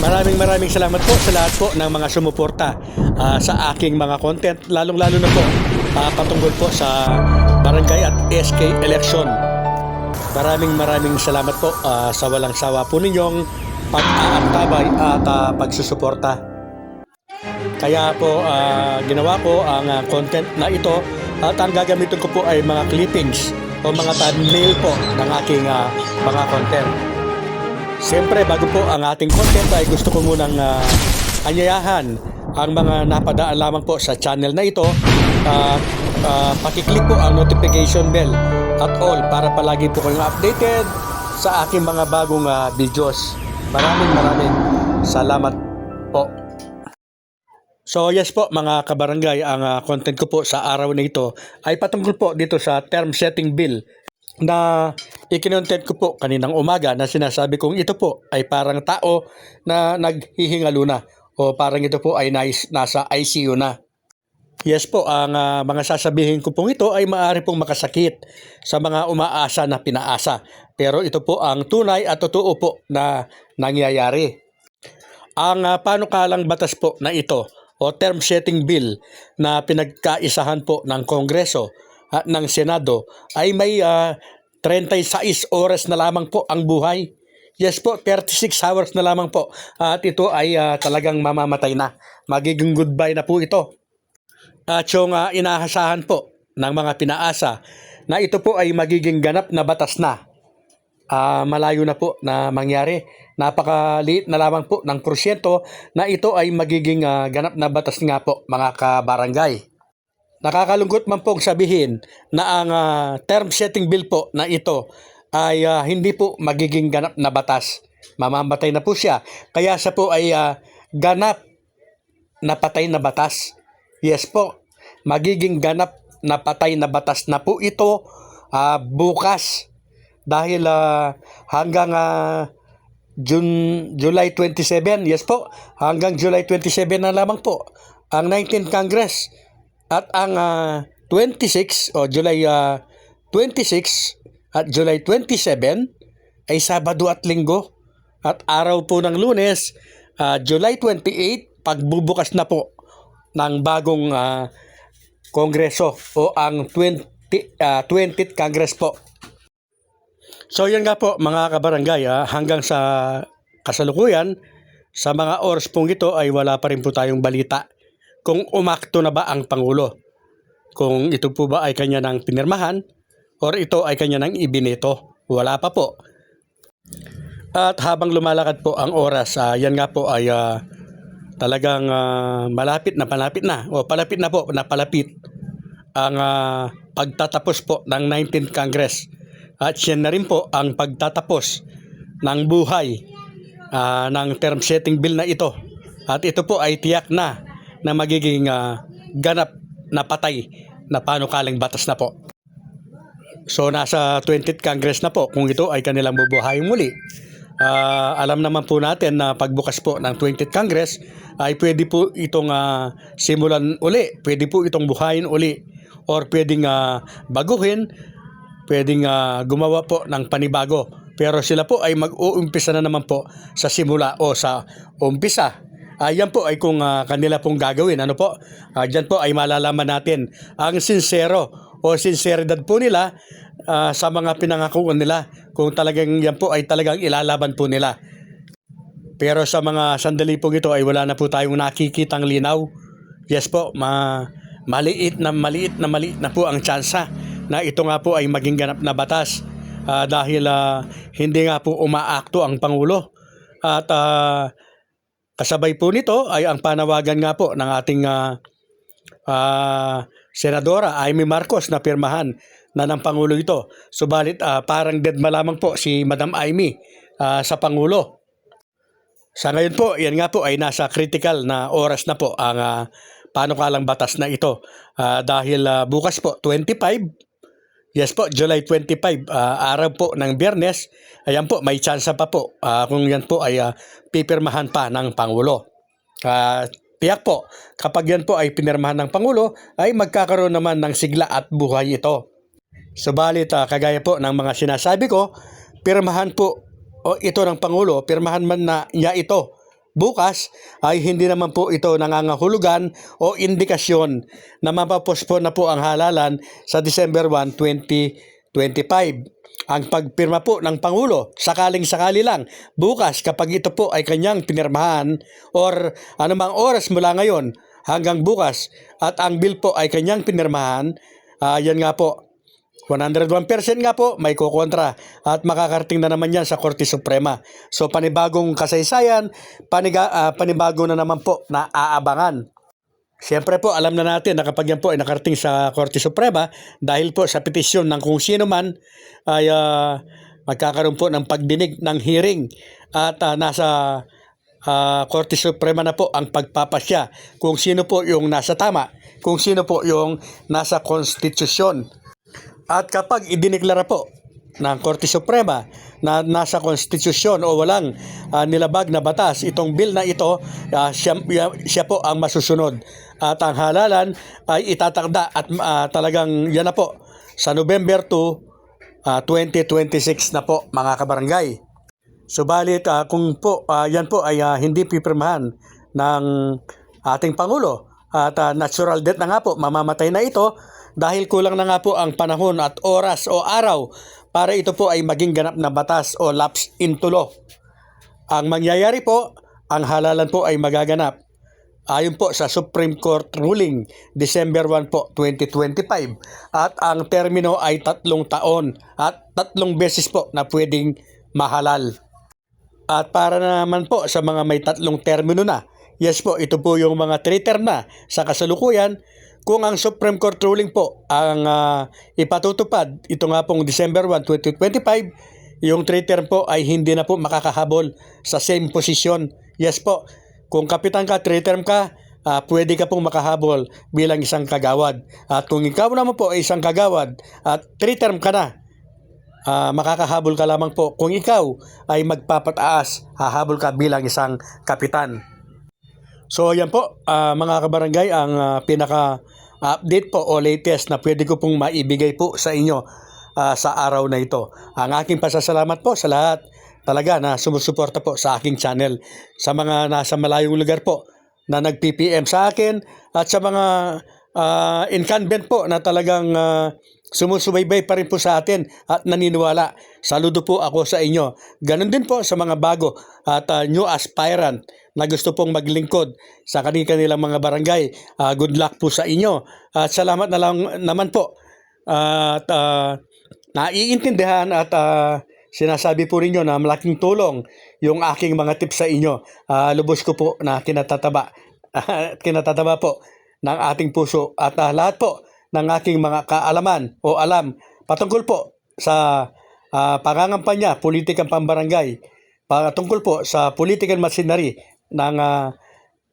Maraming salamat po sa lahat po ng mga sumuporta sa aking mga content, lalong-lalo na po patungkol po sa barangay at SK election. Maraming salamat po sa walang sawa po ninyong pag-aantabay at pagsusuporta. Kaya po ginawa ko ang content na ito at ang gagamitin ko po ay mga clippings o mga thumbnail po ng aking mga content. Siyempre, bago po ang ating content ay gusto ko munang anyayahan ang mga napadaan lamang po sa channel na ito. Pakiclick po ang notification bell at all para palagi po kayong updated sa aking mga bagong videos. Maraming salamat po. So yes po mga kabarangay, ang content ko po sa araw na ito ay patungkol po dito sa term setting bill na ikinontent ko po kaninang umaga na sinasabi kong ito po ay parang tao na naghihingalo na o parang ito po ay nasa ICU na. Yes po, ang mga sasabihin ko pong ito ay maaari pong makasakit sa mga umaasa na pinaasa. Pero ito po ang tunay at totoo po na nangyayari. Ang panukalang batas po na ito o term setting bill na pinagkaisahan po ng Kongreso at ng Senado ay may 36 oras na lamang po ang buhay. Yes po, 36 hours na lamang po. At ito ay talagang mamamatay na. Magiging goodbye na po ito. At yung inaasahan po ng mga pinaasa na ito po ay magiging ganap na batas na. Malayo na po na mangyari. Napakaliit na lamang po ng porsyento na ito ay magiging ganap na batas nga po mga kabarangay. Nakakalungkot man pong sabihin na ang term setting bill po na ito ay hindi po magiging ganap na batas. Mamamatay na po siya. Kaya siya po ay ganap na patay na batas. Yes po, magiging ganap na patay na batas na po ito bukas. Dahil hanggang July 27, yes po, hanggang July 27 na lamang po ang 19th Congress. At ang 26 o July 26 at July 27 ay Sabado at Linggo. At araw po ng Lunes, July 28, pagbubukas na po ng bagong Kongreso o ang 20th Congress po. So yan nga po mga kabarangay, hanggang sa kasalukuyan, sa mga oras pong ito ay wala pa rin po tayong balita kung umakto na ba ang Pangulo. Kung ito po ba ay kanya ng pinirmahan or ito ay kanya ng ibineto. Wala pa po. At habang lumalakad po ang oras, yan nga po ay talagang palapit na o palapit na po na palapit ang pagtatapos po ng 19th Congress. At yan na rin po ang pagtatapos ng buhay ng term setting bill na ito. At ito po ay tiyak na magiging ganap na patay na panukalang batas na po. So nasa 20th Congress na po kung ito ay kanilang bubuhayin muli. Alam naman po natin na pagbukas po ng 20th Congress ay pwede po itong simulan uli, pwede po itong buhayin uli, or pwedeng baguhin, pwedeng gumawa po ng panibago. Pero sila po ay mag-uumpisa na naman po sa simula o sa umpisa. Yan po ay kung kanila pong gagawin. Ano po? Diyan po ay malalaman natin ang sincero o sinseridad po nila sa mga pinangakuan nila. Kung talagang yan po ay talagang ilalaban po nila. Pero sa mga sandali po ito ay wala na po tayong nakikitang linaw. Yes po, maliit na po ang tsansa na ito nga po ay maging ganap na batas. Dahil hindi nga po umaakto ang Pangulo. At kasabay po nito ay ang panawagan nga po ng ating Senadora Amy Marcos na pirmahan na ng Pangulo ito. Subalit parang dead malamang po si Madam Amy sa Pangulo. Sa ngayon po, yan nga po ay nasa critical na oras na po ang panukalang batas na ito. Dahil bukas po, 25, yes po, July 25, araw po ng Biyernes, ayan po, may tsansa pa po kung yan po ay pipirmahan pa ng Pangulo. Tiyak po, kapag yan po ay pinirmahan ng Pangulo, ay magkakaroon naman ng sigla at buhay ito. Subalit, kagaya po ng mga sinasabi ko, pirmahan po ito ng Pangulo, pirmahan man na niya ito bukas ay hindi naman po ito nangangahulugan o indikasyon na mapapospon na po ang halalan sa December 1, 2025. Ang pagpirma po ng Pangulo, sakaling-sakali lang, bukas kapag ito po ay kanyang pinirmahan or anumang oras mula ngayon hanggang bukas at ang bill po ay kanyang pinirmahan, yan nga po, 101% nga po may kukontra at makakarating na naman yan sa Korte Suprema. So panibagong kasaysayan, panibago na naman po na aabangan. Siyempre po alam na natin na kapag yan po ay nakarating sa Korte Suprema dahil po sa petisyon ng kung sino man ay magkakaroon po ng pagdinig ng hearing at nasa Korte Suprema na po ang pagpapasya kung sino po yung nasa tama, kung sino po yung nasa konstitusyon. At kapag idineklara po ng Korte Suprema na nasa konstitusyon o walang nilabag na batas itong bill na ito, siya po ang masusunod. At ang halalan ay itatakda at talagang yan na po sa November 2, 2026 na po mga kabarangay. Subalit kung po yan po ay hindi pipirmahan ng ating Pangulo at natural death na nga po, mamamatay na ito dahil kulang na nga po ang panahon at oras o araw para ito po ay maging ganap na batas o lapse into law. Ang mangyayari po, ang halalan po ay magaganap ayon po sa Supreme Court ruling December 1 po 2025 at ang termino ay 3 taon at 3 beses po na pwedeng mahalal. At para naman po sa mga may 3 termino na, yes po, ito po yung mga 3 term na sa kasalukuyan. Kung ang Supreme Court ruling po ang ipatutupad, ito nga pong December 1, 2025, yung 3 term po ay hindi na po makakahabol sa same position. Yes po, kung kapitan ka, 3 term ka, pwede ka pong makahabol bilang isang kagawad. At kung ikaw naman po ay isang kagawad at 3 term ka na, makakahabol ka lamang po kung ikaw ay magpapataas, hahabol ka bilang isang kapitan. So yan po mga kabarangay ang pinaka-update po o latest na pwede ko pong maibigay po sa inyo sa araw na ito. Ang aking pasasalamat po sa lahat talaga na sumusuporta po sa aking channel. Sa mga nasa malayong lugar po na nag-PPM sa akin at sa mga incumbent po na talagang sumusubaybay pa rin po sa atin at naniniwala. Saludo po ako sa inyo. Ganon din po sa mga bago at new aspirant na gusto pong maglingkod sa kanilang mga barangay. Good luck po sa inyo. At salamat na lang naman po. At naiintindihan at sinasabi po rinyo na malaking tulong yung aking mga tips sa inyo. Lubos ko po na kinatataba po ng ating puso at lahat po ng aking mga kaalaman o alam patungkol po sa pangangampanya, politikang pambarangay, patungkol po sa political machinery ng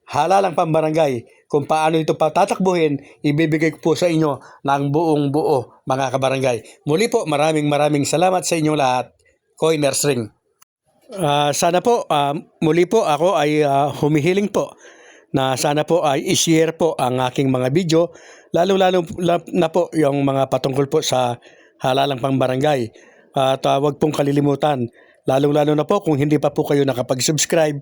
halalang pambarangay, kung paano ito patatakbuhin, ibibigay ko po sa inyo ng buong buo mga kabarangay. Muli po, maraming salamat sa inyong lahat. Coiners Ring. Sana po, muli po ako ay humihiling po na sana po ay i-share po ang aking mga video, lalo na po yung mga patungkol po sa halalang pambarangay. At wag pong kalilimutan, lalo na po kung hindi pa po kayo nakapag-subscribe,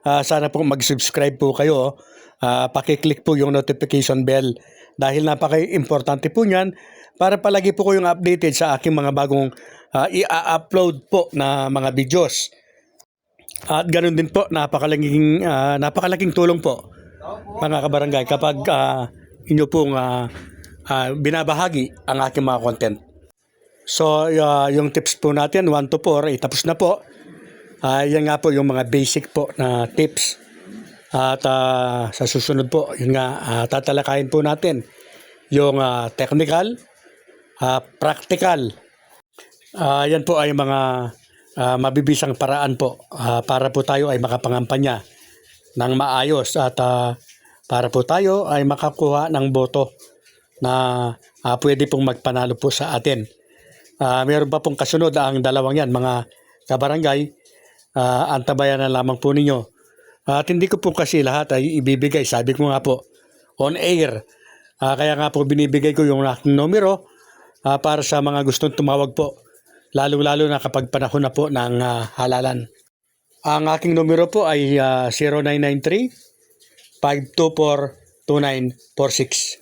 sana po mag-subscribe po kayo. Pakiclick po yung notification bell dahil napaka-importante po niyan para palagi po kayong updated sa aking mga bagong i-upload po na mga videos. At ganoon din po, napakalaking tulong po mga kabarangay kapag inyo pong binabahagi ang aking mga content. So yung tips po natin 1 to 4 ay tapos na po. Yan nga po yung mga basic po na tips. At sa susunod po, yun nga, tatalakayin po natin yung technical, practical. Yan po ay mga mabibisang paraan po para po tayo ay makapangampanya ng maayos at para po tayo ay makakuha ng boto na pwede pong magpanalo po sa atin. Meron pa pong kasunod ang dalawang yan mga kabarangay. Antabayan na lamang po ninyo. At hindi ko po kasi lahat ay ibibigay. Sabi ko nga po, on air. Kaya nga po binibigay ko yung aking numero para sa mga gustong tumawag po. Lalo na kapag panahon na po ng halalan. Ang aking numero po ay 0993 524 2946.